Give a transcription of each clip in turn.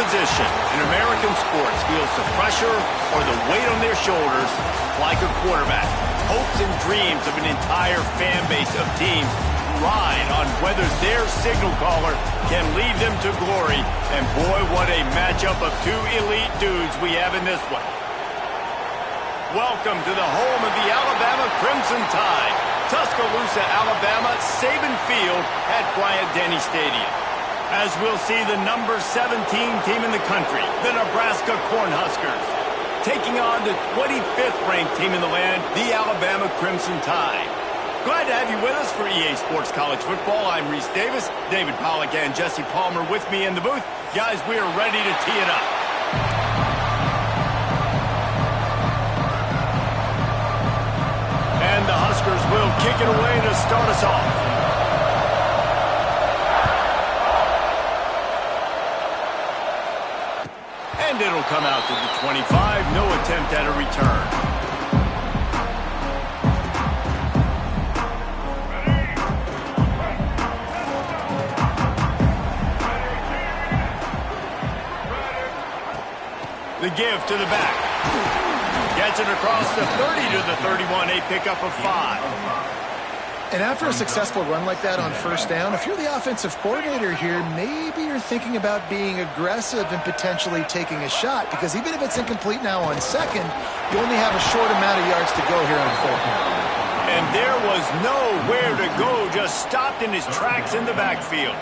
position in American sports feels the pressure or the weight on their shoulders like a quarterback. Hopes and dreams of an entire fan base of teams ride on whether their signal caller can lead them to glory. And boy, what a matchup of two elite dudes we have in this one. Welcome to the home of the Alabama Crimson Tide. Tuscaloosa, Alabama, Saban Field at Bryant-Denny Stadium. As we'll see the number 17 team in the country, the Nebraska Cornhuskers, taking on the 25th ranked team in the land, the Alabama Crimson Tide. Glad to have you with us for EA Sports College Football. I'm Reese Davis, David Pollack and Jesse Palmer with me in the booth. Guys, we are ready to tee it up. And the Huskers will kick it away to start us off. And it'll come out to the 25. No attempt at a return. The give to the back. Gets it across the 30 to the 31, a pickup of 5. And after a successful run like that on first down, if you're the offensive coordinator here, maybe you're thinking about being aggressive and potentially taking a shot, because even if it's incomplete now on second, you only have a short amount of yards to go here on fourth. And there was nowhere to go, just stopped in his tracks in the backfield.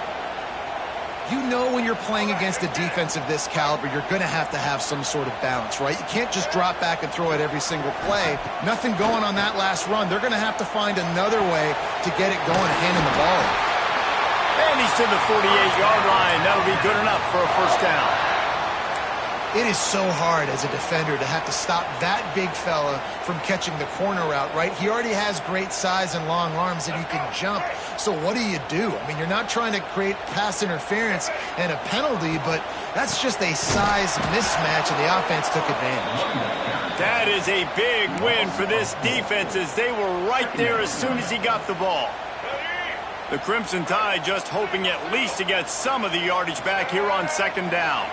You know when you're playing against a defense of this caliber, you're going to have some sort of balance, right? You can't just drop back and throw it every single play. Nothing going on that last run. They're going to have to find another way to get it going and hand him the ball. And he's to the 48-yard line. That'll be good enough for a first down. It is so hard as a defender to have to stop that big fella from catching the corner route, right? He already has great size and long arms, and he can jump. So what do? I mean, you're not trying to create pass interference and a penalty, but that's just a size mismatch, and the offense took advantage. That is a big win for this defense, as they were right there as soon as he got the ball. The Crimson Tide just hoping at least to get some of the yardage back here on second down.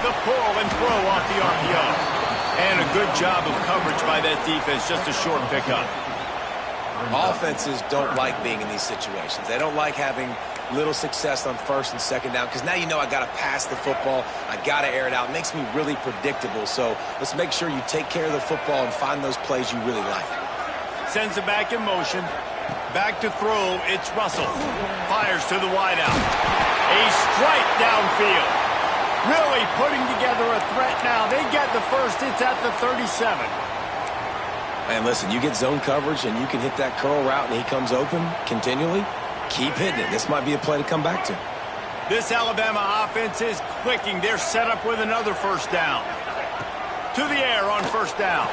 The pull and throw off the RPO. And a good job of coverage by that defense, just a short pickup. Offenses don't like being in these situations. They don't like having little success on first and second down, because now you know I got to pass the football. I got to air it out. It makes me really predictable. So let's make sure you take care of the football and find those plays you really like. Sends it back in motion. Back to throw. It's Russell. Fires to the wideout. A strike downfield. Really putting together a threat now. They get the first. It's at the 37. And listen, you get zone coverage and you can hit that curl route and he comes open continually. Keep hitting it. This might be a play to come back to. This Alabama offense is clicking. They're set up with another first down. To the air on first down.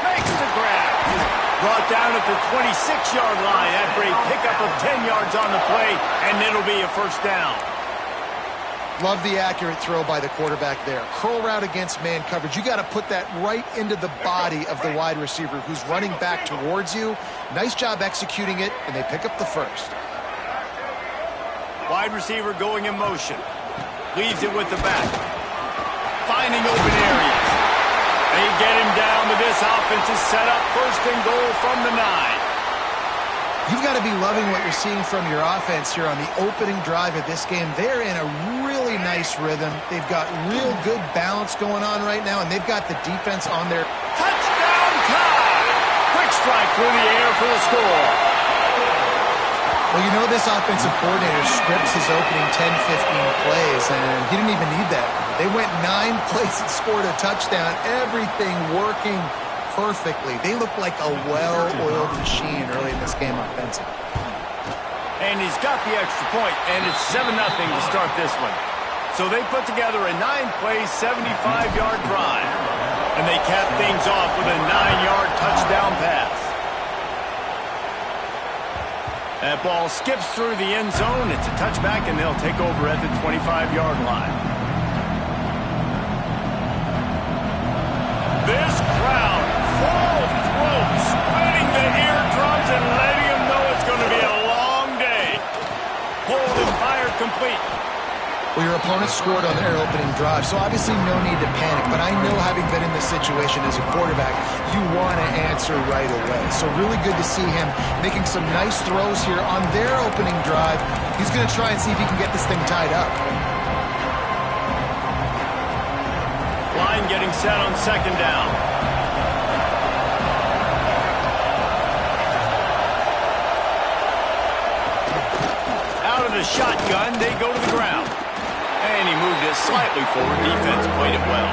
Makes the grab. Brought down at the 26-yard line after a pickup of 10 yards on the play, and it'll be a first down. Love the accurate throw by the quarterback there. Curl route against man coverage. You got to put that right into the body of the wide receiver who's running back towards you. Nice job executing it, and they pick up the first. Wide receiver going in motion. Leaves it with the back. Finding open areas. They get him down, but this offense is set up first and goal from the 9. You've got to be loving what you're seeing from your offense here on the opening drive of this game. They're in a really nice rhythm. They've got real good balance going on right now, and they've got the defense on their... Touchdown tie! Quick strike through the air for the score. Well, you know this offensive coordinator scripts his opening 10, 15 plays, and he didn't even need that. They went 9 plays and scored a touchdown. Everything working perfectly. They look like a well-oiled machine early in this game offensively. And he's got the extra point, and it's 7-0 to start this one. So they put together a 9-play, 75-yard drive. And they cap things off with a 9-yard touchdown pass. That ball skips through the end zone. It's a touchback, and they'll take over at the 25-yard line. This crowd full throat, spreading the eardrums and letting them know it's going to be a long day. Pulled and fired complete. Well, your opponent scored on their opening drive, so obviously no need to panic. But I know, having been in this situation as a quarterback, you want to answer right away. So really good to see him making some nice throws here on their opening drive. He's going to try and see if he can get this thing tied up. Line getting set on second down. Out of the shotgun, they go to the ground. And he moved it slightly forward. Defense played it well.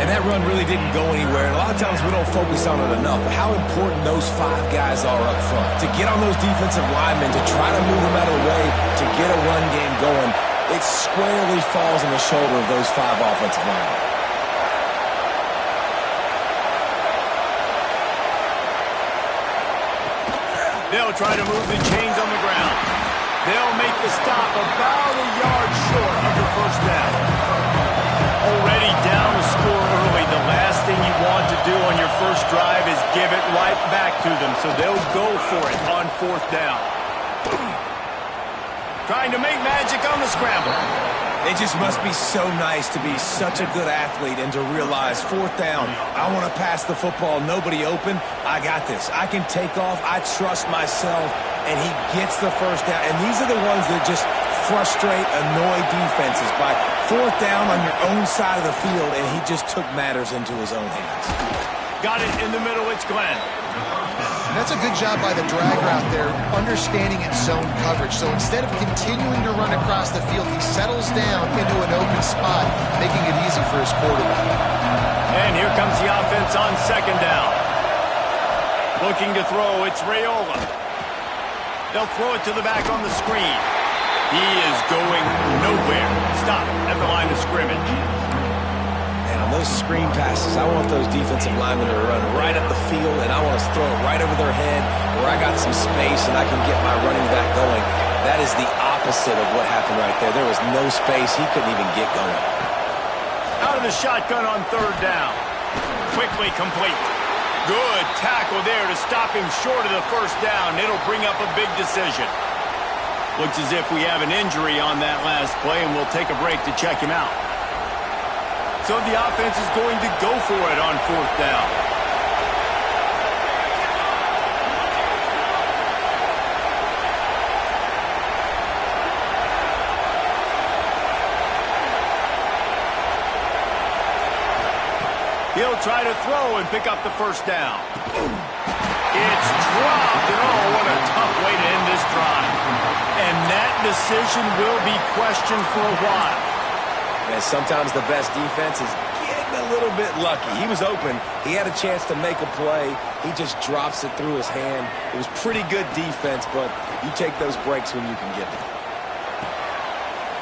And that run really didn't go anywhere. And a lot of times we don't focus on it enough. But how important those 5 guys are up front. To get on those defensive linemen, to try to move them out of the way, to get a run game going, it squarely falls on the shoulder of those 5 offensive linemen. They'll try to move the chains on the ground. They'll make the stop about a yard short of the first down. Already down the score early. The last thing you want to do on your first drive is give it right back to them. So they'll go for it on fourth down. Trying to make magic on the scramble. It just must be so nice to be such a good athlete and to realize fourth down, I want to pass the football, nobody open, I got this. I can take off, I trust myself, and he gets the first down. And these are the ones that just frustrate, annoy defenses by fourth down on your own side of the field, and he just took matters into his own hands. Got it in the middle, it's Glenn. And that's a good job by the drag route there, understanding its zone coverage. So instead of continuing to run across the field, he settles down into an open spot, making it easy for his quarterback. And here comes the offense on second down. Looking to throw, it's Raiola. They'll throw it to the back on the screen. He is going nowhere. Stop at the line of scrimmage. And on those screen passes, I want those defensive linemen to run right up the field, and I want to throw it right over their head where I got some space and I can get my running back going. That is the opposite of what happened right there. There was no space. He couldn't even get going. Out of the shotgun on third down. Quickly complete. Good tackle there to stop him short of the first down. It'll bring up a big decision. Looks as if we have an injury on that last play, and we'll take a break to check him out. So the offense is going to go for it on fourth down. He'll try to throw and pick up the first down. It's dropped, and oh, what a tough way to end this drive. And that decision will be questioned for a while. And sometimes the best defense is getting a little bit lucky. He was open. He had a chance to make a play. He just drops it through his hand. It was pretty good defense, but you take those breaks when you can get them.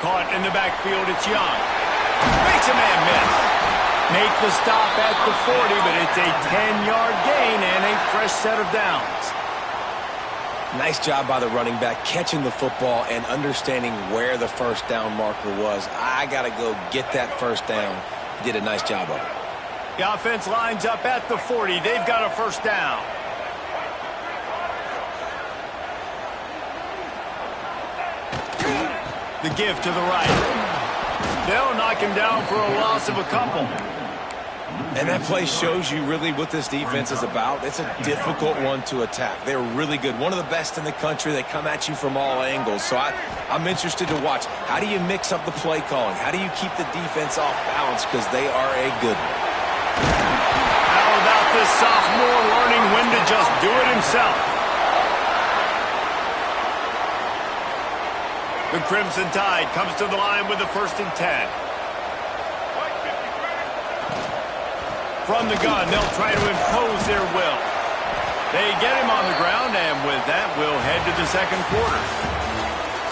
Caught in the backfield, it's Young. Makes a man miss. Make the stop at the 40, but it's a 10-yard gain and a fresh set of downs. Nice job by the running back catching the football and understanding where the first down marker was. I got to go get that first down. He did a nice job of it. The offense lines up at the 40. They've got a first down. The give to the right. They'll knock him down for a loss of a couple. And that play shows you really what this defense is about. It's a difficult one to attack. They're really good. One of the best in the country. They come at you from all angles. So I'm interested to watch. How do you mix up the play calling? How do you keep the defense off balance? Because they are a good one. How about this sophomore learning when to just do it himself? The Crimson Tide comes to the line with the 1st and 10. From the gun, they'll try to impose their will. They get him on the ground, and with that, we'll head to the second quarter.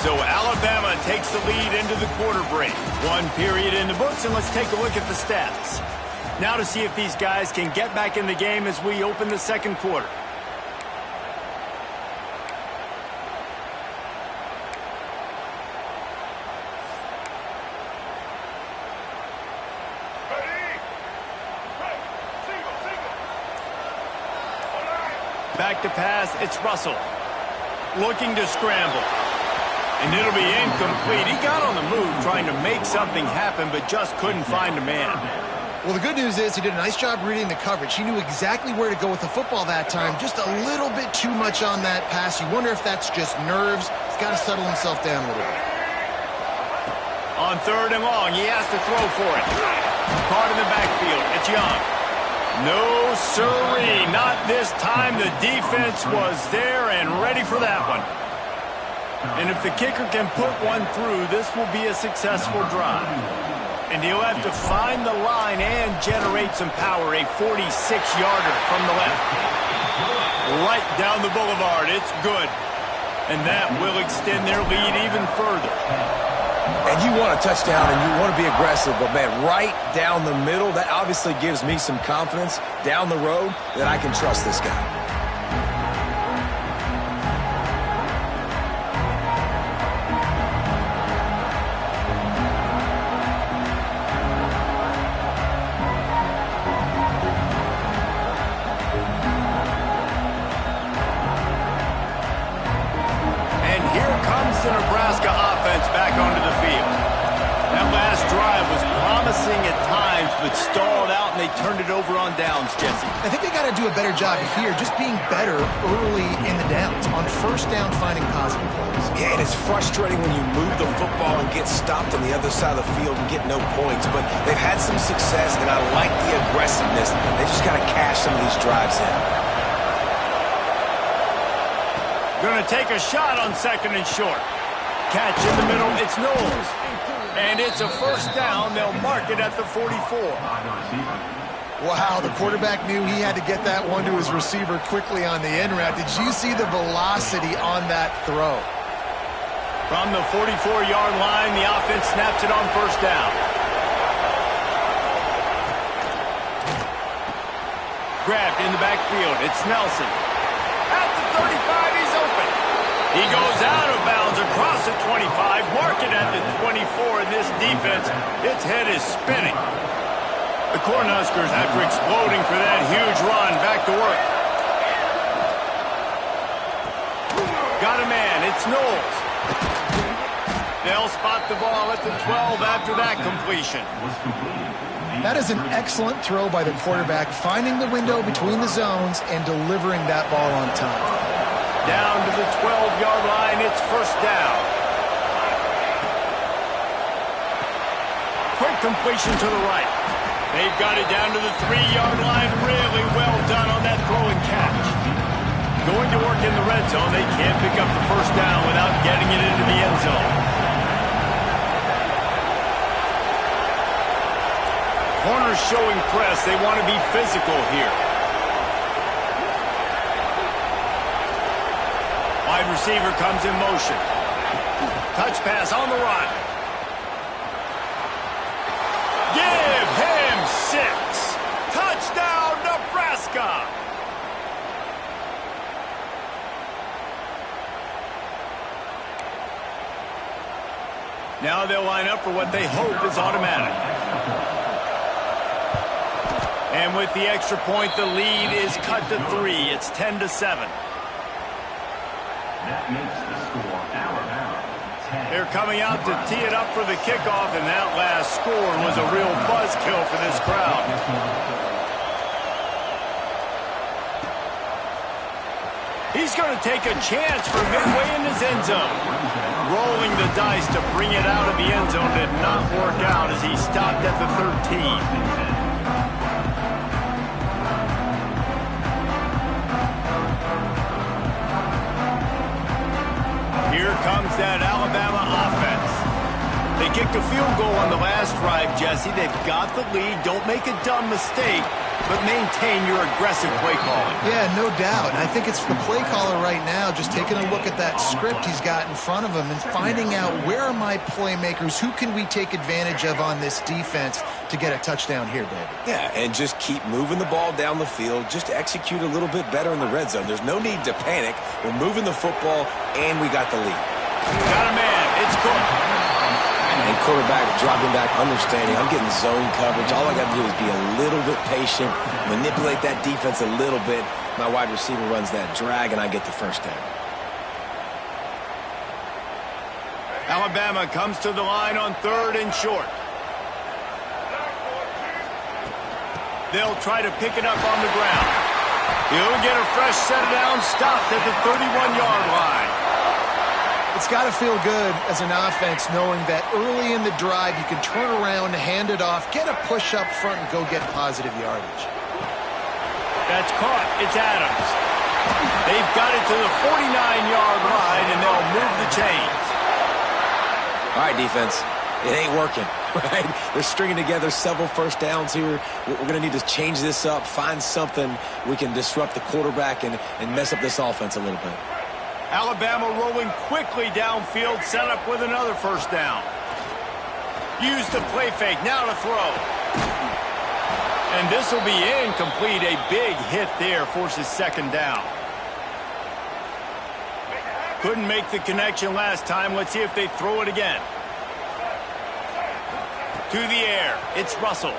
So Alabama takes the lead into the quarter break. 1 period in the books, and let's take a look at the stats. Now to see if these guys can get back in the game as we open the second quarter. Back to pass, it's Russell. Looking to scramble. And it'll be incomplete. He got on the move trying to make something happen, but just couldn't find a man. Well, the good news is he did a nice job reading the coverage. He knew exactly where to go with the football that time. Just a little bit too much on that pass. You wonder if that's just nerves. He's got to settle himself down a little bit. On 3rd and long, he has to throw for it. Caught in the backfield. It's Young. No siree, not this time. The defense was there and ready for that one. And if the kicker can put one through, this will be a successful drive. And he'll have to find the line and generate some power. A 46-yarder from the left. Right down the boulevard. It's good. And that will extend their lead even further. And you want a touchdown and you want to be aggressive, but, man, right down the middle, that obviously gives me some confidence down the road that I can trust this guy. The Nebraska offense back onto the field. That last drive was promising at times, but stalled out, and they turned it over on downs, Jesse. I think they got to do a better job here, just being better early in the downs, on 1st down, finding positive plays. Yeah, and it's frustrating when you move the football and get stopped on the other side of the field and get no points, but they've had some success, and I like the aggressiveness. They just got to cash some of these drives in. Going to take a shot on 2nd and short. Catch in the middle. It's Knowles. And it's a 1st down. They'll mark it at the 44. Wow, the quarterback knew he had to get that one to his receiver quickly on the in route. Did you see the velocity on that throw? From the 44-yard line, the offense snaps it on 1st down. Grabbed in the backfield. It's Nelson. At the 35, he's open. He goes out of bounds across the 25, mark it at the 24, and this defense, its head is spinning. The Cornhuskers, after exploding for that huge run, back to work. Got a man, it's Knowles. They'll spot the ball at the 12 after that completion. That is an excellent throw by the quarterback, finding the window between the zones and delivering that ball on time. Down to the 12-yard line, it's 1st down. Quick completion to the right. They've got it down to the 3-yard line. Really well done on that throw and catch. Going to work in the red zone. They can't pick up the 1st down without getting it into the end zone. Corners showing press. They want to be physical here. Wide receiver comes in motion. Touch pass on the run. Give him 6. Touchdown, Nebraska. Now they'll line up for what they hope is automatic. And with the extra point, the lead is cut to 3. It's 10-7. That makes the score Alabama 10. They're coming out to tee it up for the kickoff, and that last score was a real buzzkill for this crowd. He's going to take a chance for midway in his end zone. Rolling the dice to bring it out of the end zone did not work out as he stopped at the 13. Here comes that Alabama offense. They kicked a field goal on the last drive, Jesse. They've got the lead. Don't make a dumb mistake, but maintain your aggressive play calling. Yeah, no doubt. And I think it's the play caller right now just taking a look at that script he's got in front of him and finding out where are my playmakers, who can we take advantage of on this defense to get a touchdown here, David. Yeah, and just keep moving the ball down the field. Just execute a little bit better in the red zone. There's no need to panic. We're moving the football, and we got the lead. Got a man. It's Cook. And quarterback dropping back, understanding I'm getting zone coverage. All I got to do is be a little bit patient, manipulate that defense a little bit. My wide receiver runs that drag, and I get the 1st down. Alabama comes to the line on 3rd and short. They'll try to pick it up on the ground. He'll get a fresh set down, stopped at the 31-yard line. It's got to feel good as an offense knowing that early in the drive you can turn around, hand it off, get a push up front, and go get positive yardage. That's caught. It's Adams. They've got it to the 49-yard line, and they'll move the chains. All right, defense. It ain't working, right? They're stringing together several first downs here. We're going to need to change this up, find something we can disrupt the quarterback and mess up this offense a little bit. Alabama rolling quickly downfield, set up with another first down. Use the play fake, now to throw. And this will be incomplete. A big hit there forces 2nd down. Couldn't make the connection last time. Let's see if they throw it again. To the air, it's Russell.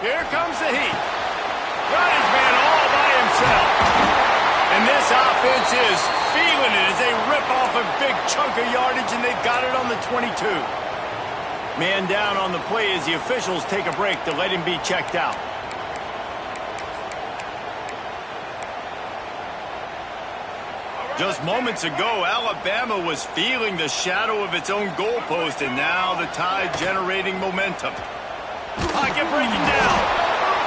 Here comes the heat. Got his man all by himself. And this offense is feeling it as they rip off a big chunk of yardage, and they've got it on the 22. Man down on the play as the officials take a break to let him be checked out. Just moments ago, Alabama was feeling the shadow of its own goalpost, and now the Tide generating momentum. Pocket breaking down.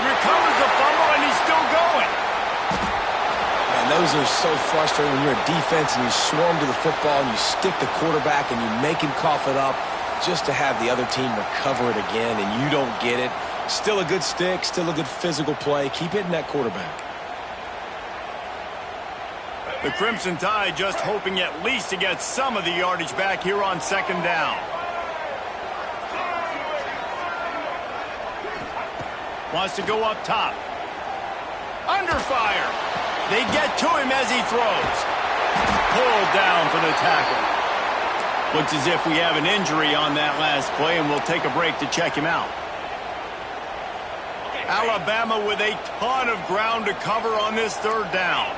Recovers the fumble, and he's still going. And those are so frustrating when you're a defense and you swarm to the football and you stick the quarterback and you make him cough it up just to have the other team recover it again, and you don't get it. Still a good stick, still a good physical play. Keep hitting that quarterback. The Crimson Tide just hoping at least to get some of the yardage back here on 2nd down. Wants to go up top. Under fire. They get to him as he throws. Pulled down for the tackle. Looks as if we have an injury on that last play, and we'll take a break to check him out. Alabama with a ton of ground to cover on this 3rd down.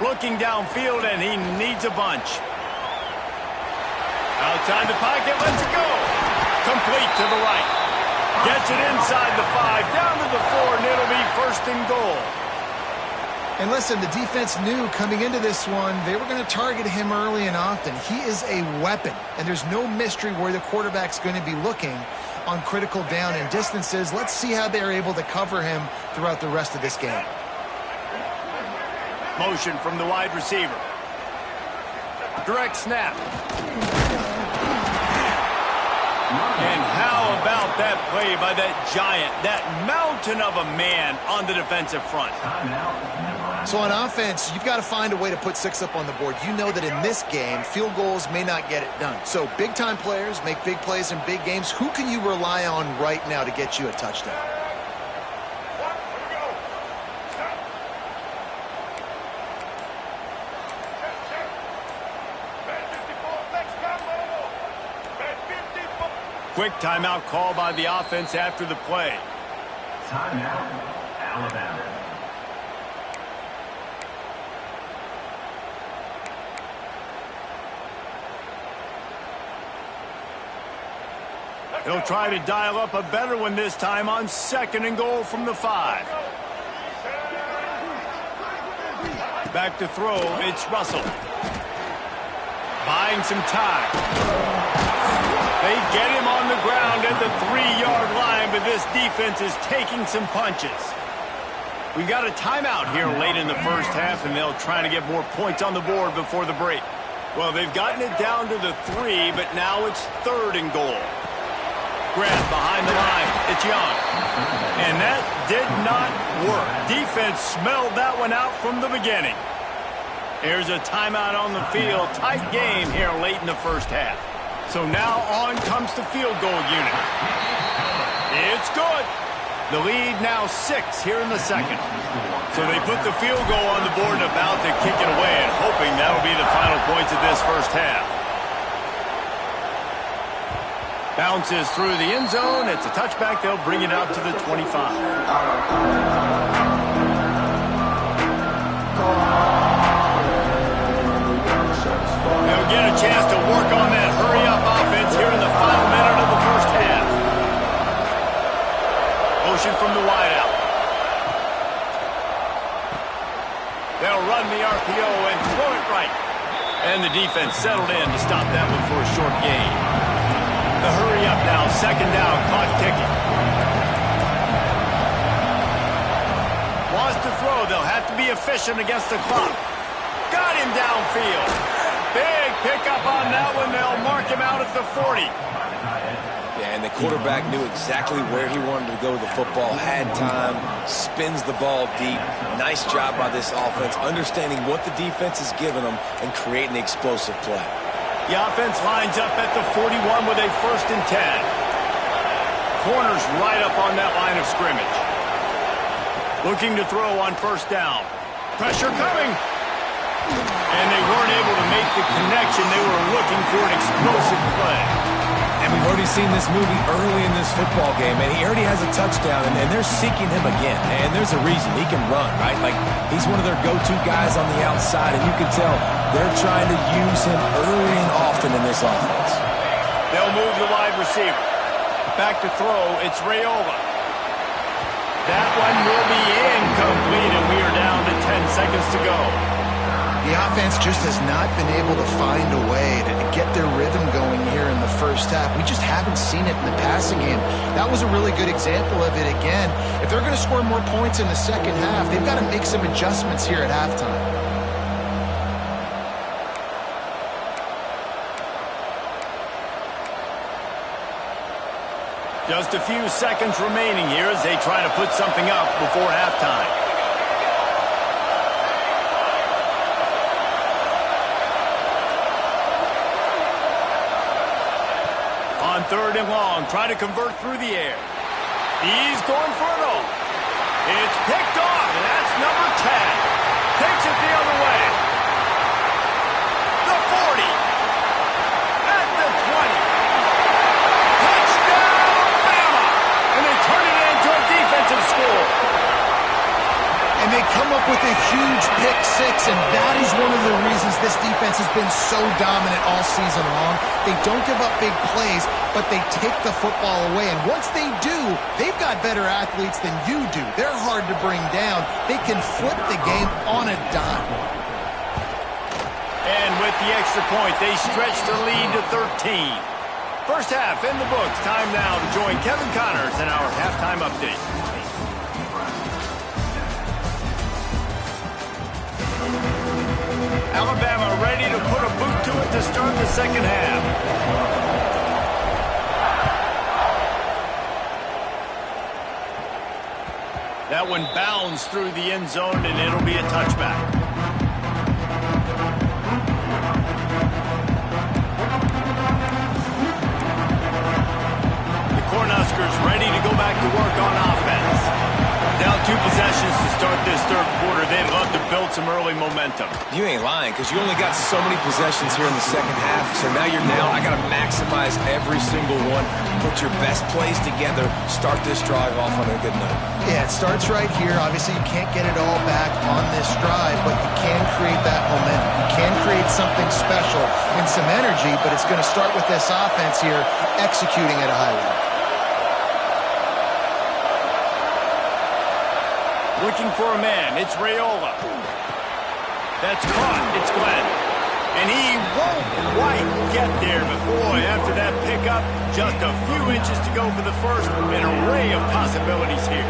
Looking downfield, and he needs a bunch. Outside the pocket, lets it go. Complete to the right. Gets it inside the 5, down to the 4, and it'll be 1st and goal. And listen, the defense knew coming into this one, they were going to target him early and often. He is a weapon, and there's no mystery where the quarterback's going to be looking on critical down and distances. Let's see how they're able to cover him throughout the rest of this game. Motion from the wide receiver. Direct snap. And how about that play by that giant, that mountain of a man on the defensive front? So on offense, you've got to find a way to put 6 up on the board. You know that in this game, field goals may not get it done. So big-time players make big plays in big games. Who can you rely on right now to get you a touchdown? Quick timeout call by the offense after the play. Timeout, Alabama. He'll try to dial up a better one this time on 2nd and goal from the 5. Back to throw, it's Russell. Buying some time. They get him on the ground at the 3-yard line, but this defense is taking some punches. We got a timeout here late in the first half, and they'll try to get more points on the board before the break. Well, they've gotten it down to the 3, but now it's 3rd and goal. Grab behind the line. It's Young. And that did not work. Defense smelled that one out from the beginning. There's a timeout on the field. Tight game here late in the first half. So now on comes the field goal unit. It's good. The lead now 6 here in the 2nd. So they put the field goal on the board and about to kick it away, and hoping that'll be the final points of this first half. Bounces through the end zone. It's a touchback. They'll bring it out to the 25. They'll get a chance to work on that hurry-up offense here in the final minute of the first half. Motion from the wideout. They'll run the RPO and throw it right. And the defense settled in to stop that one for a short gain. The hurry-up now, second down, clock ticking. Wants to throw. They'll have to be efficient against the clock. Got him downfield. Big pickup on that one. They'll mark him out at the 40. Yeah, and the quarterback knew exactly where he wanted to go with the football, had time, spins the ball deep. Nice job by this offense, understanding what the defense is giving them and creating the explosive play. The offense lines up at the 41 with a 1st and 10. Corners right up on that line of scrimmage. Looking to throw on 1st down. Pressure coming. And they weren't able to make the connection. They were looking for an explosive play. And we've already seen this movie early in this football game, and he already has a touchdown, and they're seeking him again. And there's a reason. He can run, right? Like, he's one of their go-to guys on the outside, and you can tell they're trying to use him early and often in this offense. They'll move the wide receiver. Back to throw, it's Raiola. That one will be incomplete, and we are down to 10 seconds to go. The offense just has not been able to find a way to get their rhythm going here in the first half. We just haven't seen it in the passing game. That was a really good example of it again. If they're going to score more points in the second half, they've got to make some adjustments here at halftime. Just a few seconds remaining here as they try to put something up before halftime. On 3rd and long, try to convert through the air. He's going for it all. It's picked off, and that's number 10. Takes it the other way. The 40. At the 20. Touchdown, Bama! And they turn it into a defensive score. And they come up with a huge pick six, and that is one of the reasons this defense has been so dominant all season long. They don't give up big plays, but they take the football away. And once they do, they've got better athletes than you do. They're hard to bring down. They can flip the game on a dime. And with the extra point, they stretch the lead to 13. First half in the books. Time now to join Kevin Connors in our halftime update. Alabama ready to put a boot to it to start the second half. That one bounds through the end zone, and it'll be a touchback. The Cornhuskers ready to go back to work on offense. Down 2 possessions to start this third quarter. They'd love to build some early momentum. You ain't lying, because you only got so many possessions here in the second half. So now you're down. I got to maximize every single one. Put your best plays together. Start this drive off on a good note. Yeah, it starts right here. Obviously, you can't get it all back on this drive, but you can create that momentum. You can create something special and some energy, but it's going to start with this offense here executing at a high level. Looking for a man. It's Raiola. That's caught. It's Glenn. And he won't quite get there. But, boy, after that pickup, just a few inches to go for the first. An array of possibilities here.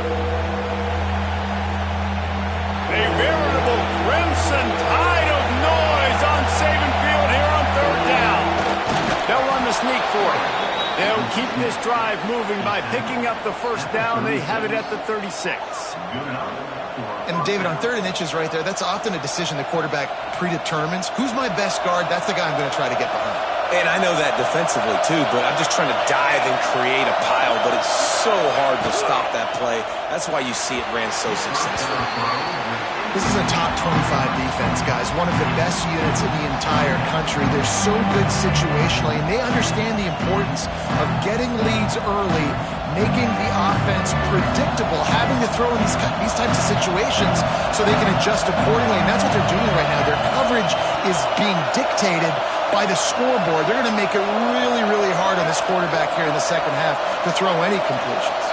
A veritable crimson tide of noise on Saban Field here on 3rd down. They'll run the sneak for it. They'll keep this drive moving by picking up the first down. They have it at the 36. And, David, on 3rd and inches right there, that's often a decision the quarterback predetermines. Who's my best guard? That's the guy I'm going to try to get behind. And I know that defensively, too, but I'm just trying to dive and create a pile, but it's so hard to stop that play. That's why you see it ran so successful. This is a top 25 defense, guys. One of the best units in the entire country. They're so good situationally, and they understand the importance of getting leads early, making the offense predictable, having to throw in these types of situations so they can adjust accordingly. And that's what they're doing right now. Their coverage is being dictated by the scoreboard. They're going to make it really, really hard on this quarterback here in the second half to throw any completions.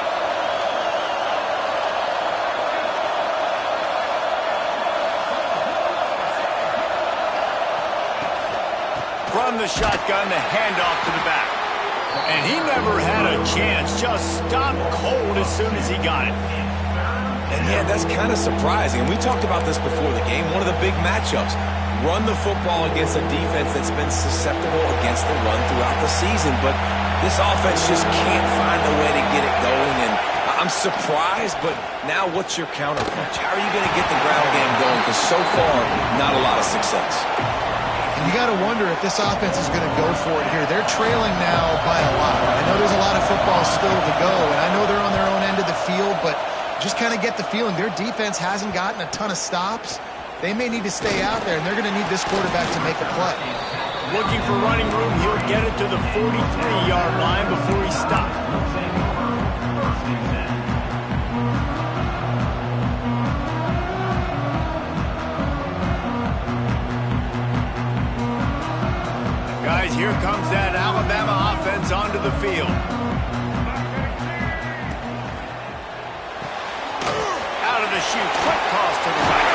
From the shotgun, the handoff to the back. And he never had a chance. Just stopped cold as soon as he got it. And yeah, that's kind of surprising. And we talked about this before the game. One of the big matchups. Run the football against a defense that's been susceptible against the run throughout the season. But this offense just can't find a way to get it going. And I'm surprised, but now what's your counterpunch? How are you going to get the ground game going? Because so far, not a lot of success. And you got to wonder if this offense is going to go for it here. They're trailing now by a lot. I know there's a lot of football still to go, and I know they're on their own end of the field, but just kind of get the feeling their defense hasn't gotten a ton of stops. They may need to stay out there, and they're going to need this quarterback to make a play. Looking for running room. He'll get it to the 43-yard line before he stops. Guys, here comes that Alabama offense onto the field. Out of the chute, quick toss to the right.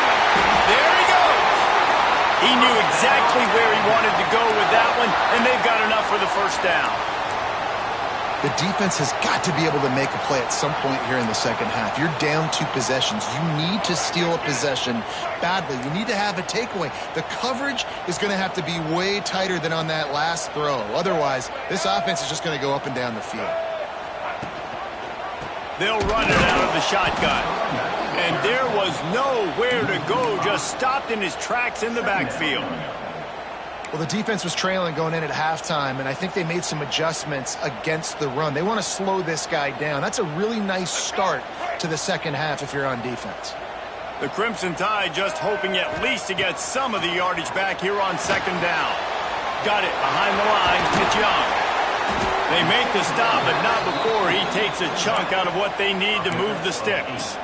There he goes. He knew exactly where he wanted to go with that one, and they've got enough for the first down. The defense has got to be able to make a play at some point here in the second half. You're down 2 possessions. You need to steal a possession badly. You need to have a takeaway. The coverage is going to have to be way tighter than on that last throw. Otherwise, this offense is just going to go up and down the field. They'll run it out of the shotgun. And there was nowhere to go, just stopped in his tracks in the backfield. Well, the defense was trailing going in at halftime, and I think they made some adjustments against the run. They want to slow this guy down. That's a really nice start to the second half if you're on defense. The Crimson Tide just hoping at least to get some of the yardage back here on second down. Got it behind the line. It's Young. They make the stop, but not before he takes a chunk out of what they need to move the sticks.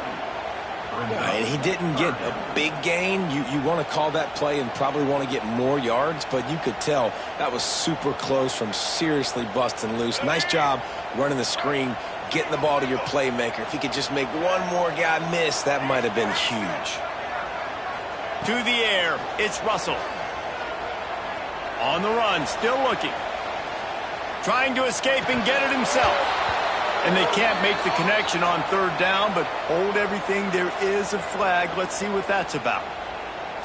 And he didn't get a big gain. You want to call that play and probably want to get more yards, but you could tell that was super close from seriously busting loose. Nice job running the screen, getting the ball to your playmaker. If he could just make one more guy miss, that might have been huge. To the air, it's Russell. On the run, still looking. Trying to escape and get it himself. And they can't make the connection on third down, but hold everything. There is a flag. Let's see what that's about.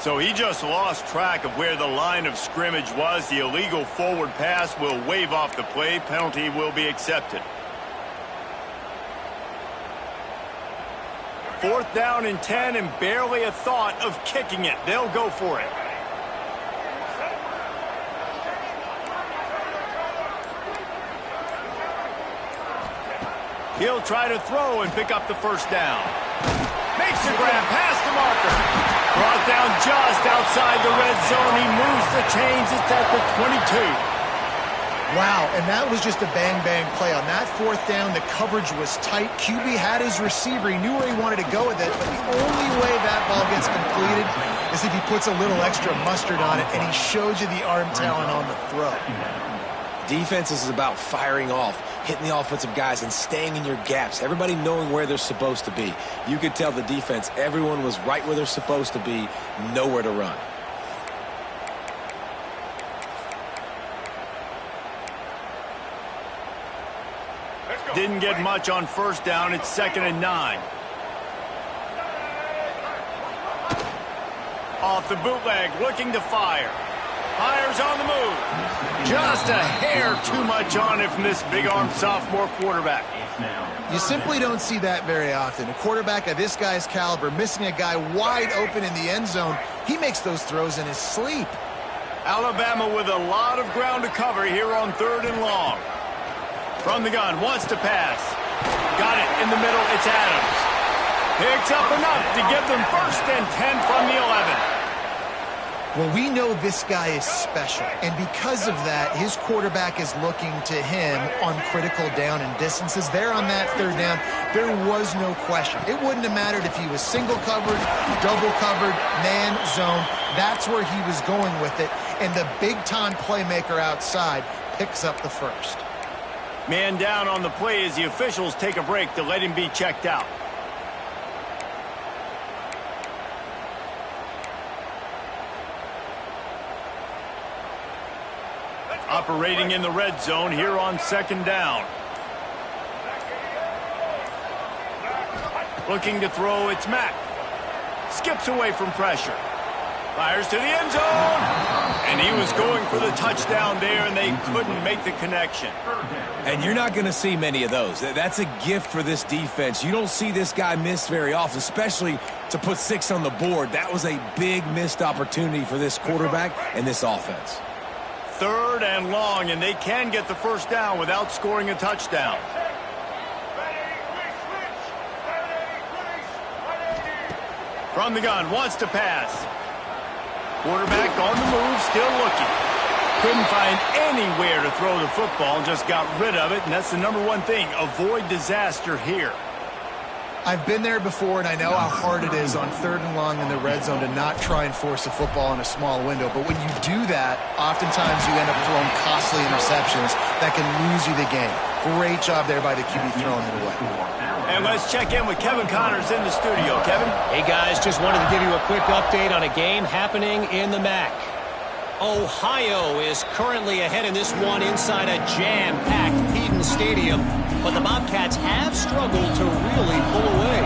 So he just lost track of where the line of scrimmage was. The illegal forward pass will wave off the play. Penalty will be accepted. 4th down and 10, and barely a thought of kicking it. They'll go for it. He'll try to throw and pick up the first down. Makes the grab past the marker. Brought down just outside the red zone. He moves the chains. It's at the 22. Wow, and that was just a bang-bang play. On that 4th down, the coverage was tight. QB had his receiver. He knew where he wanted to go with it, but the only way that ball gets completed is if he puts a little extra mustard on it, and he shows you the arm talent on the throw. Defense is about firing off, hitting the offensive guys, and staying in your gaps. Everybody knowing where they're supposed to be. You could tell the defense, everyone was right where they're supposed to be, nowhere to run. Didn't get much on first down. It's 2nd and 9. Off the bootleg, looking to fire. Fires on the move. Just a hair too much on it from this big-armed sophomore quarterback. You simply don't see that very often. A quarterback of this guy's caliber missing a guy wide open in the end zone. He makes those throws in his sleep. Alabama with a lot of ground to cover here on 3rd and long. From the gun, wants to pass. Got it in the middle, it's Adams. Picks up enough to give them 1st and 10 from the 11. Well, we know this guy is special, and because of that, his quarterback is looking to him on critical down and distances. There on that 3rd down, there was no question. It wouldn't have mattered if he was single covered, double covered, man, zone. That's where he was going with it, and the big-time playmaker outside picks up the 1st. Man down on the play as the officials take a break to let him be checked out. Operating in the red zone here on 2nd down. Looking to throw, it's Mack. Skips away from pressure. Fires to the end zone. And he was going for the touchdown there, and they couldn't make the connection. And you're not going to see many of those. That's a gift for this defense. You don't see this guy miss very often, especially to put 6 on the board. That was a big missed opportunity for this quarterback and this offense. 3rd and long, and they can get the 1st down without scoring a touchdown. From the gun, wants to pass. Quarterback on the move, still looking. Couldn't find anywhere to throw the football, just got rid of it, and that's the #1 thing. Avoid disaster here. I've been there before, and I know how hard it is on 3rd and long in the red zone to not try and force a football in a small window. But when you do that, oftentimes you end up throwing costly interceptions that can lose you the game. Great job there by the QB throwing it away. And let's check in with Kevin Connors in the studio. Kevin? Hey, guys, just wanted to give you a quick update on a game happening in the MAC. Ohio is currently ahead in this one inside a jam-packed Eden Stadium, but the Bobcats have struggled to really pull away.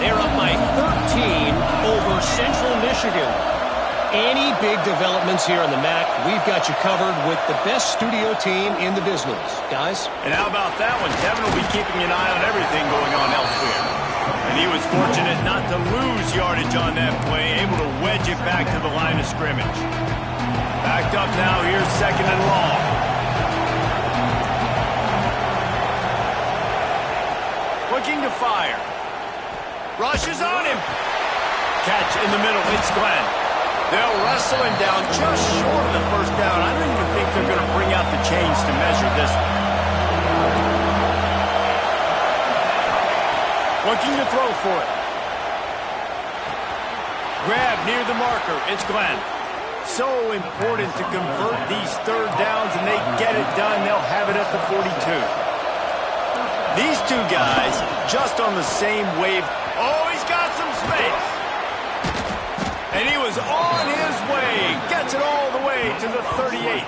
They're up by 13 over Central Michigan. Any big developments here in the MAC, we've got you covered with the best studio team in the business. Guys? And how about that one? Kevin will be keeping an eye on everything going on elsewhere. And he was fortunate not to lose yardage on that play, able to wedge it back to the line of scrimmage. Backed up now, here's 2nd and long. Looking to fire. Rushes on him. Catch in the middle, it's Glenn. They'll wrestle him down just short of the 1st down. I don't even think they're going to bring out the chains to measure this one. Looking to throw for it. Grab near the marker, it's Glenn. So important to convert these 3rd downs, and they get it done. They'll have it at the 42. These two guys just on the same wave. Oh, he's got some space. And he was on his way. Gets it all the way to the 38.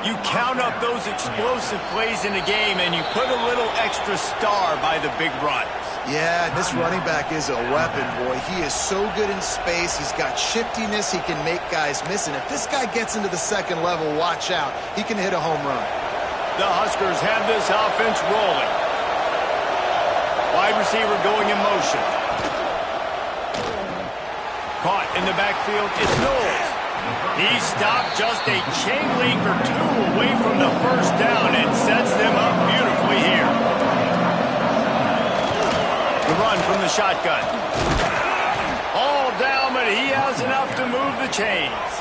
You count up those explosive plays in a game, and you put a little extra star by the big runs. Yeah, this running back is a weapon, boy. He is so good in space. He's got shiftiness. He can make guys miss. And if this guy gets into the 2nd level, watch out. He can hit a home run. The Huskers have this offense rolling. Wide receiver going in motion. Caught in the backfield, it's Knowles. He stopped just a chain link or 2 away from the 1st down and sets them up beautifully here. The run from the shotgun. All down, but he has enough to move the chains.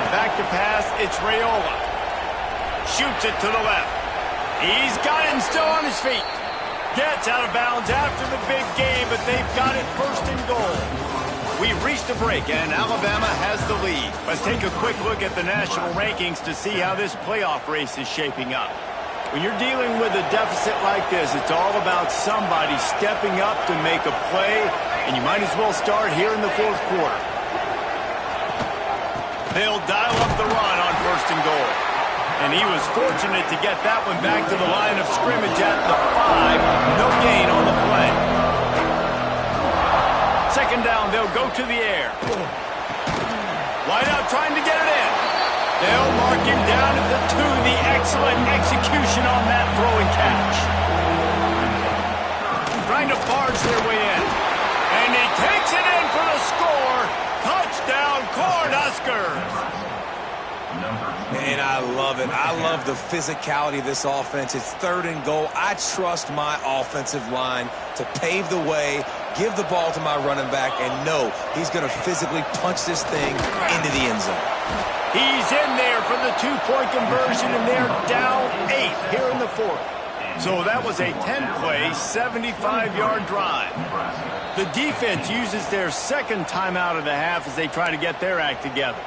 Back to pass, it's Raiola. Shoots it to the left. He's got it and still on his feet. Gets out of bounds after the big game, but they've got it 1st and goal. We've reached a break, and Alabama has the lead. Let's take a quick look at the national rankings to see how this playoff race is shaping up. When you're dealing with a deficit like this, it's all about somebody stepping up to make a play, and you might as well start here in the 4th quarter. They'll dial up the run on 1st and goal. And he was fortunate to get that one back to the line of scrimmage at the 5. No gain on the play. 2nd down, they'll go to the air. Wide out trying to get it in. They'll mark him down at the 2. The excellent execution on that throw and catch. Trying to barge their way in. And he takes it in for the Huskers. And I love it. I love the physicality of this offense. It's 3rd and goal. I trust my offensive line to pave the way, give the ball to my running back, and know he's going to physically punch this thing into the end zone. He's in there for the 2-point conversion, and they're down 8 here in the 4th. So that was a 10-play, 75-yard drive. The defense uses their 2nd timeout of the half as they try to get their act together.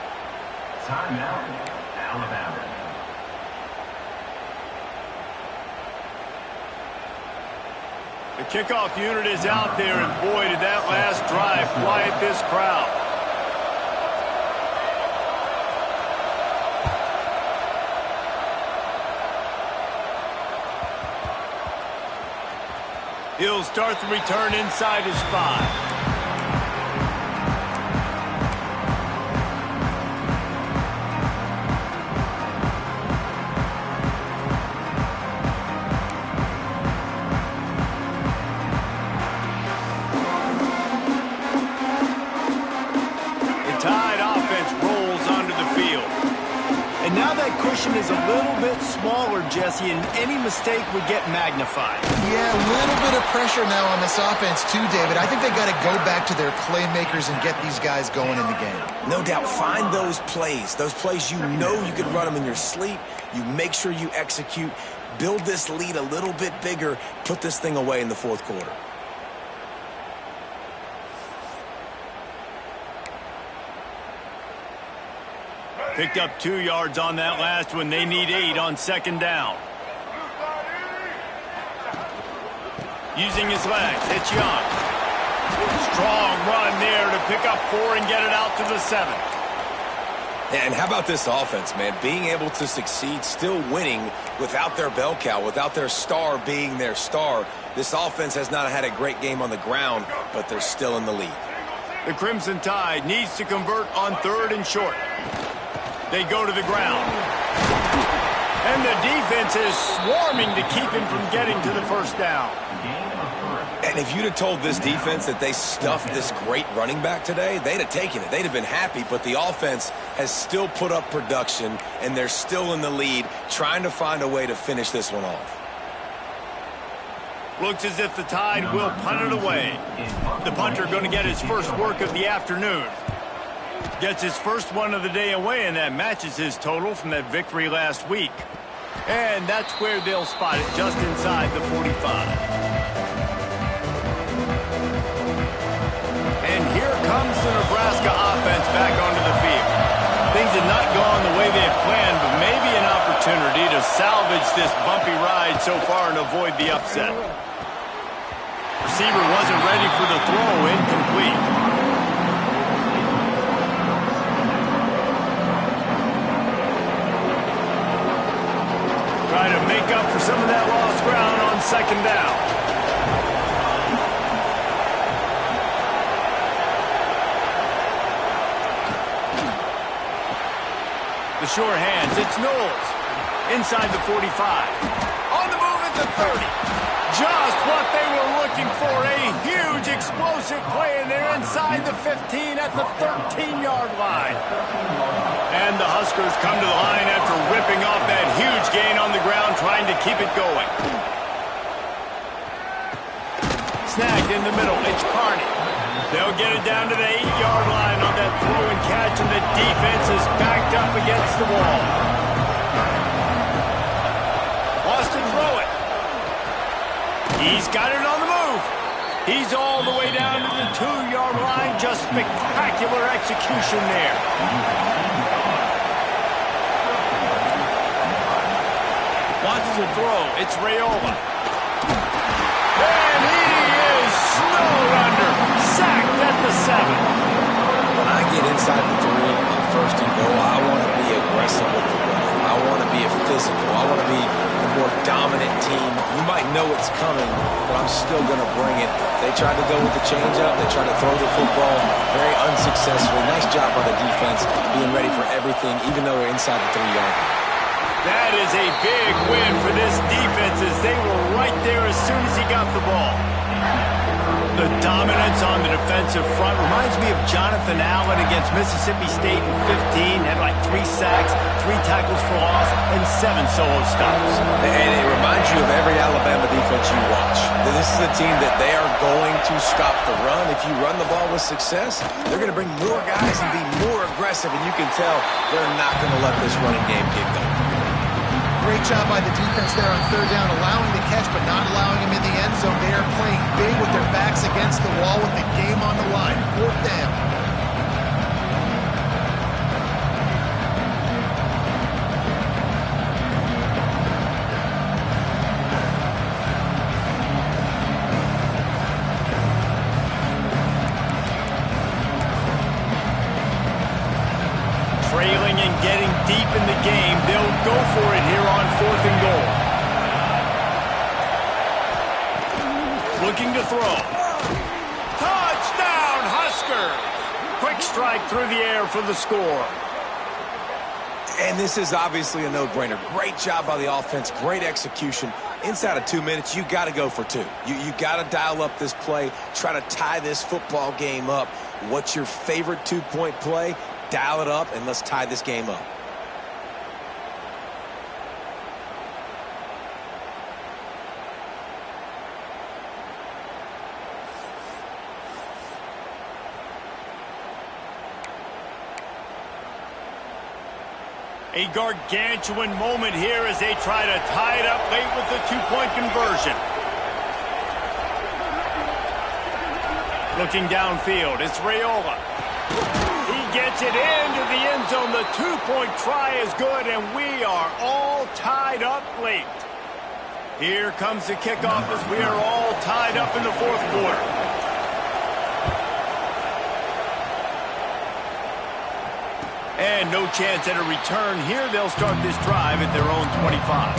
Timeout, Alabama. The kickoff unit is out there, and boy, did that last drive quiet this crowd. He'll start the return inside his 5. Is a little bit smaller, Jesse, and any mistake would get magnified. Yeah, a little bit of pressure now on this offense too, David. I think they got to go back to their playmakers and get these guys going in the game. No doubt. Find those plays you know you can run them in your sleep. You make sure you execute. Build this lead a little bit bigger. Put this thing away in the 4th quarter. Picked up 2 yards on that last one. They need 8 on 2nd down. Using his legs, it's Young. Strong run there to pick up 4 and get it out to the 7. And how about this offense, man? Being able to succeed, still winning without their bell cow, without their star being their star. This offense has not had a great game on the ground, but they're still in the lead. The Crimson Tide needs to convert on 3rd and short. They go to the ground. And the defense is swarming to keep him from getting to the 1st down. And if you'd have told this defense that they stuffed this great running back today, they'd have taken it. They'd have been happy, but the offense has still put up production, and they're still in the lead, trying to find a way to finish this one off. Looks as if the Tide will punt it away. The punter going to get his first work of the afternoon. Gets his first one of the day away, and that matches his total from that victory last week. And that's where they'll spot it, just inside the 45. And here comes the Nebraska offense back onto the field. Things had not gone the way they had planned, but maybe an opportunity to salvage this bumpy ride so far and avoid the upset. Receiver wasn't ready for the throw, incomplete. Try to make up for some of that lost ground on 2nd down. The short hands, it's Knowles. Inside the 45. On the move at the 30. Just what they were looking for. A huge explosive play, and they're inside the 15 at the 13-yard line. And the Huskers come to the line after ripping off that huge gain on the ground, trying to keep it going. Snagged in the middle, it's Carney. They'll get it down to the 8-yard line on that throw and catch, and the defense is backed up against the wall. Wants to throw it. He's got it on the move. He's all the way down to the 2-yard line. Just spectacular execution there. Wants to throw. It's Raiola. And he is snowed under. Sacked at the 7. When I get inside the 3 on 1st and goal, I want to be aggressive with the ball. I want to be a physical. I want to be the more dominant team. You might know it's coming, but I'm still going to bring it. They tried to go with the changeup. They tried to throw the football very unsuccessfully. Nice job by the defense being ready for everything, even though they're inside the 3-yard line. That is a big win for this defense as they were right there as soon as he got the ball. The Dominance on the defensive front reminds me of Jonathan Allen against Mississippi State in 15. Had like 3 sacks, 3 tackles for loss, and 7 solo stops. And it reminds you of every Alabama defense you watch. This is a team that they are going to stop the run. If you run the ball with success, they're going to bring more guys and be more aggressive, and you can tell they're not going to let this running game get going. Great job by the defense there on third down, allowing the catch but not allowing him in the end zone. They are playing big with their backs against the wall with the game on the line. Fourth down. Trailing and getting deep in the game. They'll go for it here on 4th and goal. Looking to throw. Touchdown, Huskers! Quick strike through the air for the score. And this is obviously a no-brainer. Great job by the offense. Great execution. Inside of 2 minutes, you got to go for 2. You got to dial up this play, try to tie this football game up. What's your favorite 2-point play? Dial it up, and let's tie this game up. A gargantuan moment here as they try to tie it up late with the 2-point conversion. Looking downfield, it's Raiola. He gets it into the end zone. The 2-point try is good, and we are all tied up late. Here comes the kickoff as we are all tied up in the 4th quarter. And no chance at a return here. They'll start this drive at their own 25.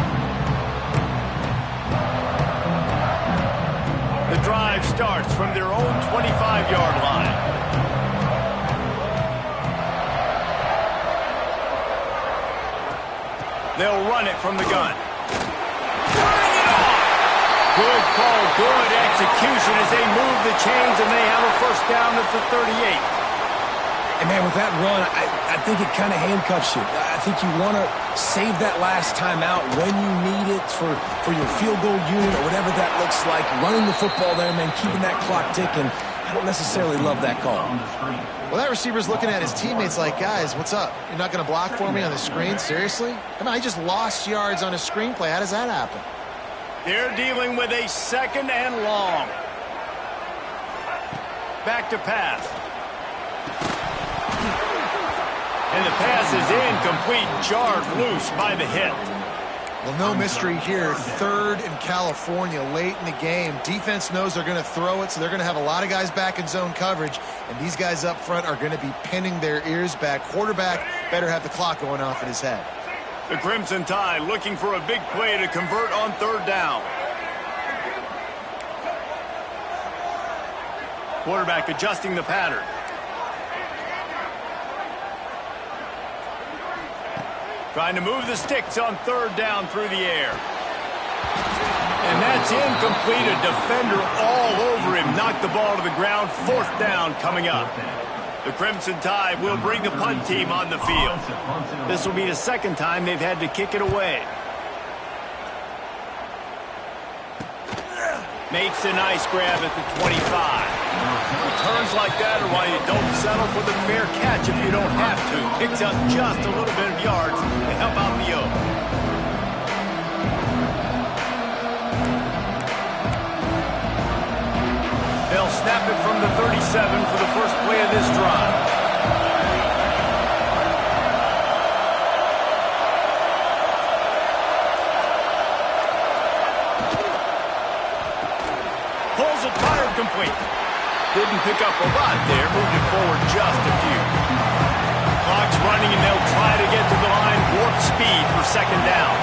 The drive starts from their own 25-yard line. They'll run it from the gun. Turning it off. Good call, good execution as they move the chains, and they have a first down at the 38. And, man, with that run, I think it kind of handcuffs you. I think you want to save that last time out when you need it for your field goal unit or whatever that looks like. Running the football there, man, keeping that clock ticking. I don't necessarily love that call. Well, that receiver's looking at his teammates like, guys, what's up? You're not going to block for me on the screen? Seriously? I mean, I just lost yards on a screenplay. How does that happen? They're dealing with a 2nd and long. Back to pass. And the pass is incomplete, jarred loose by the hit. Well, no mystery here. 3rd in California late in the game. Defense knows they're going to throw it, so they're going to have a lot of guys back in zone coverage, and these guys up front are going to be pinning their ears back. Quarterback better have the clock going off in his head. The Crimson Tide looking for a big play to convert on 3rd down. Quarterback adjusting the pattern. Trying to move the sticks on 3rd down through the air. And that's incomplete. A defender all over him. Knocked the ball to the ground. 4th down coming up. The Crimson Tide will bring the punt team on the field. This will be the 2nd time they've had to kick it away. Makes a nice grab at the 25. Returns like that are why you don't settle for the fair catch if you don't have to. Picks up just a little bit of yards to help out the Oaks. They'll snap it from the 37 for the first play of this drive. Pulls it, fired, complete. Didn't pick up a lot there, moved it forward just a few. Clock's running, and they'll try to get to the line, warp speed for 2nd down.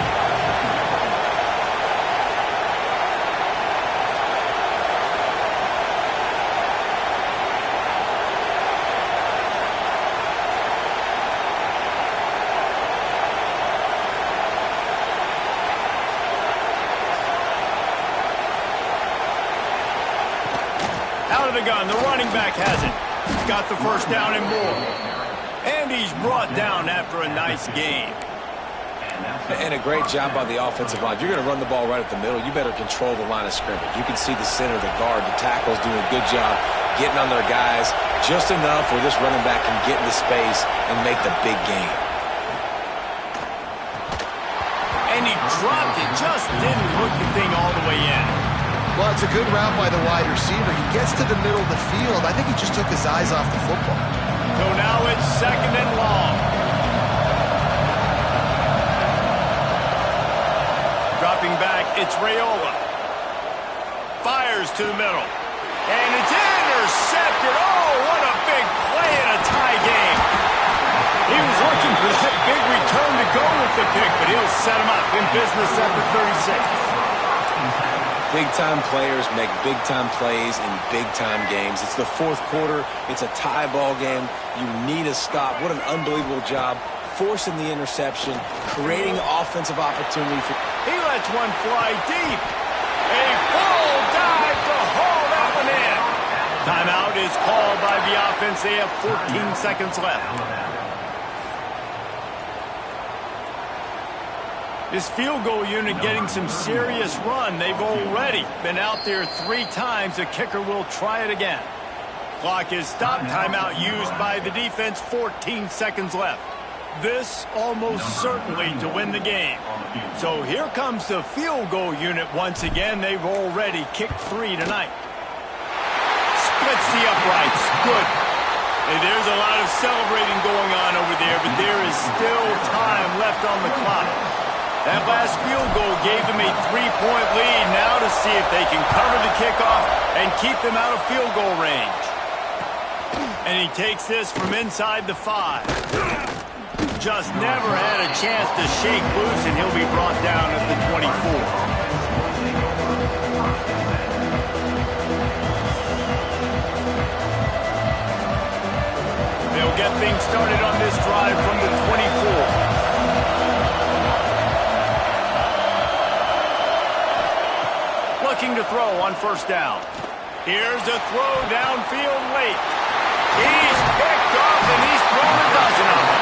Out of the gun, the running back has it. Got the first down and more. And he's brought down after a nice game. And a great job by the offensive line. If you're going to run the ball right at the middle, you better control the line of scrimmage. You can see the center, the guard, the tackles doing a good job getting on their guys just enough where this running back can get into space and make the big game. And he dropped it, just didn't hook the thing all the way in. Well, it's a good route by the wide receiver. He gets to the middle of the field. I think he just took his eyes off the football. So now it's 2nd and long. Dropping back, it's Raiola. Fires to the middle. And it's intercepted. Oh, what a big play in a tie game. He was looking for that big return to go with the pick, but he'll set him up in business at the 36. Big-time players make big-time plays in big-time games. It's the 4th quarter. It's a tie ball game. You need a stop. What an unbelievable job forcing the interception, creating offensive opportunity. He lets one fly deep. A full dive to haul that one in. Timeout is called by the offense. They have 14 seconds left. This field goal unit getting some serious run. They've already been out there 3 times. The kicker will try it again. Clock is stopped. Timeout used by the defense. 14 seconds left. This almost certainly to win the game. So here comes the field goal unit once again. They've already kicked 3 tonight. Splits the uprights. Good. Hey, there's a lot of celebrating going on over there, but there is still time left on the clock. That last field goal gave them a 3-point lead. Now to see if they can cover the kickoff and keep them out of field goal range. And he takes this from inside the 5. Just never had a chance to shake loose, and he'll be brought down at the 24. They'll get things started on this drive from the 24. Looking to throw on first down. Here's a throw downfield late. He's picked off, and he's thrown a dozen of them.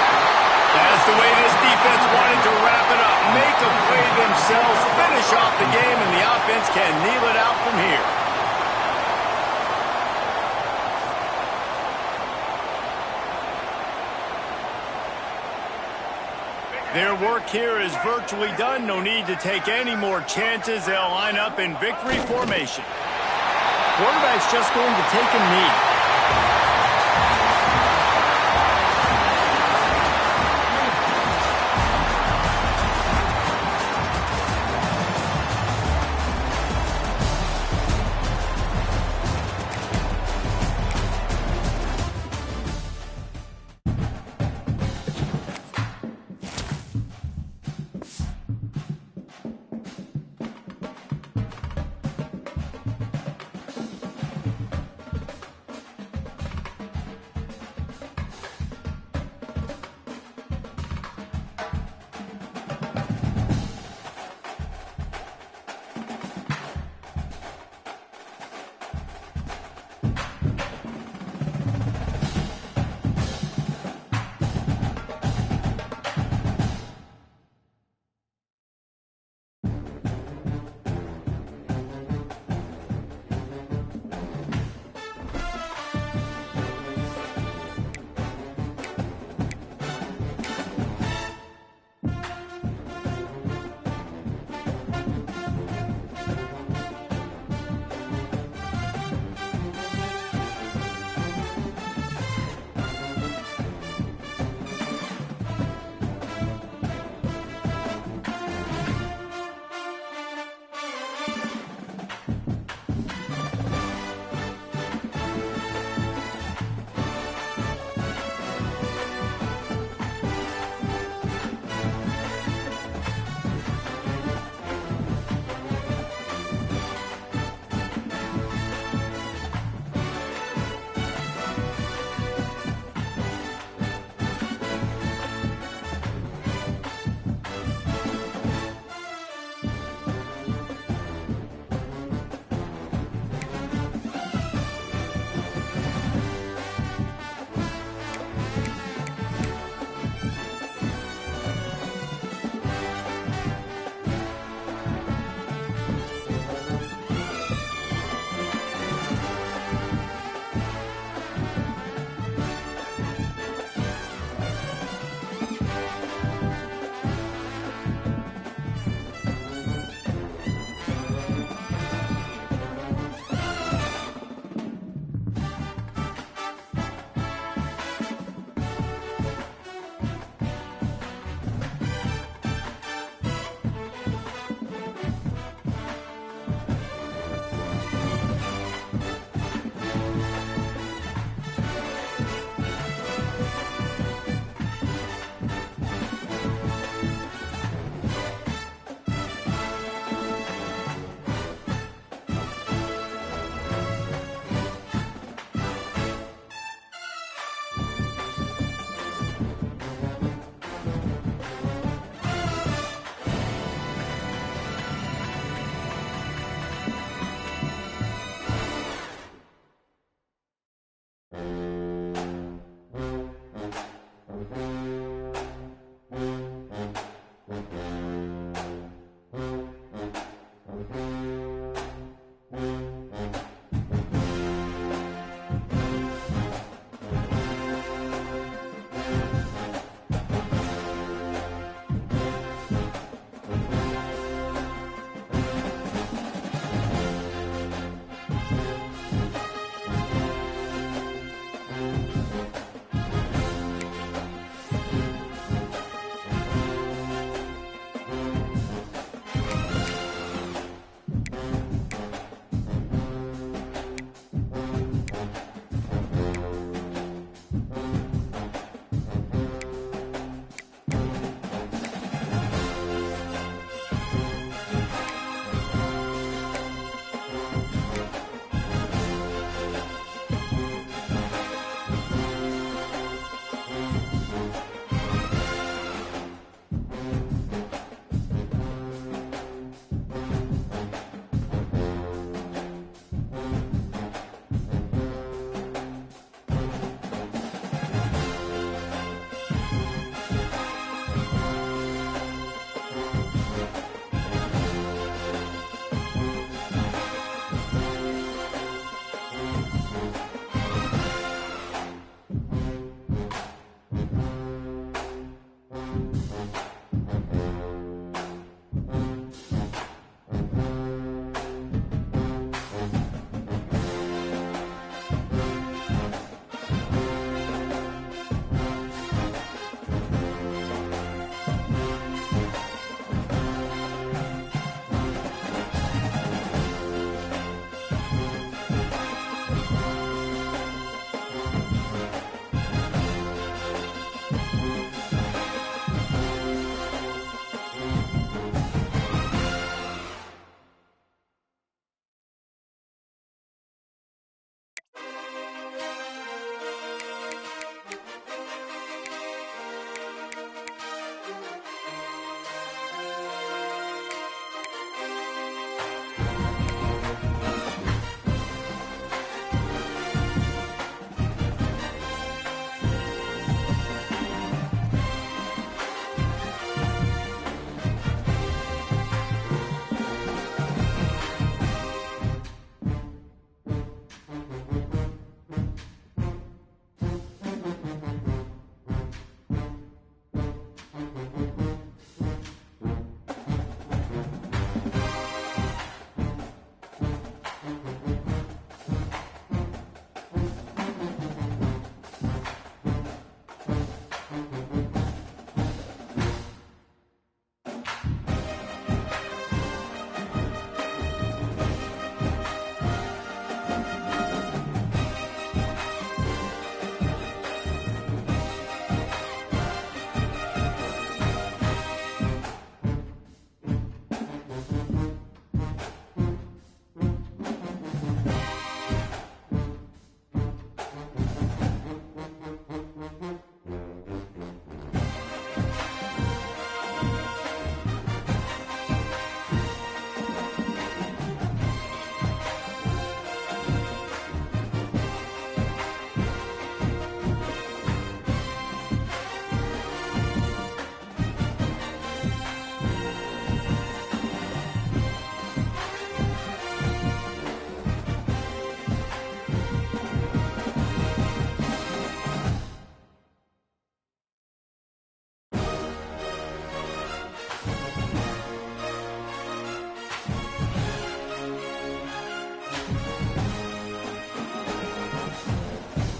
That's the way this defense wanted to wrap it up. Make a play themselves, finish off the game, and the offense can kneel it out from here. Their work here is virtually done. No need to take any more chances. They'll line up in victory formation. Quarterback's just going to take a knee.